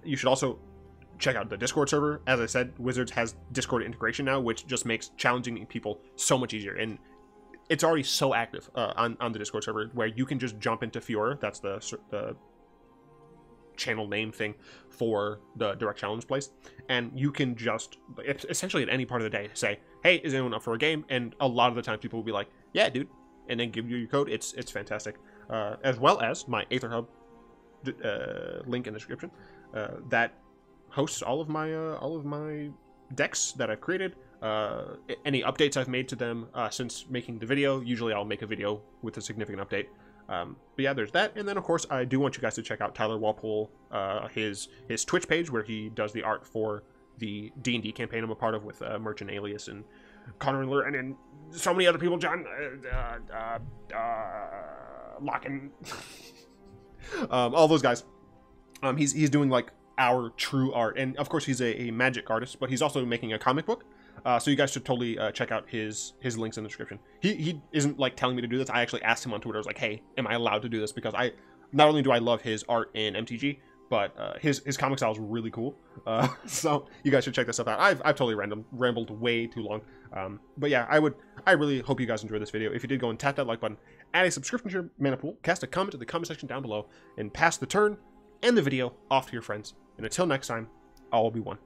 You should also check out the Discord server. As I said, Wizards has Discord integration now, which just makes challenging people so much easier, and it's already so active on the Discord server, where you can just jump into Fiora. That's the channel name thing for the direct challenge place, and you can just essentially at any part of the day say, hey, is anyone up for a game? And a lot of the time people will be like, yeah, dude, and then give you your code. It's fantastic. As well as my Aether Hub link in the description that hosts all of my decks that I've created, any updates I've made to them since making the video. Usually I'll make a video with a significant update. But yeah, there's that. And then of course I do want you guys to check out Tyler Walpole, his Twitch page, where he does the art for the D&D campaign I'm a part of with Merchant Alias and Connor and Lure, and so many other people, John Locken, all those guys. He's doing like our true art, and of course he's a magic artist, but he's also making a comic book. So you guys should totally check out his links in the description. He isn't like telling me to do this. I actually asked him on Twitter. I was like, hey, am I allowed to do this? Because I not only do I love his art in MTG, but his comic style is really cool. So you guys should check this stuff out. I've totally rambled way too long. But yeah, I really hope you guys enjoyed this video. If you did, go and tap that like button, add a subscription to your mana pool, cast a comment in the comment section down below, and pass the turn and the video off to your friends. And until next time, all will be one.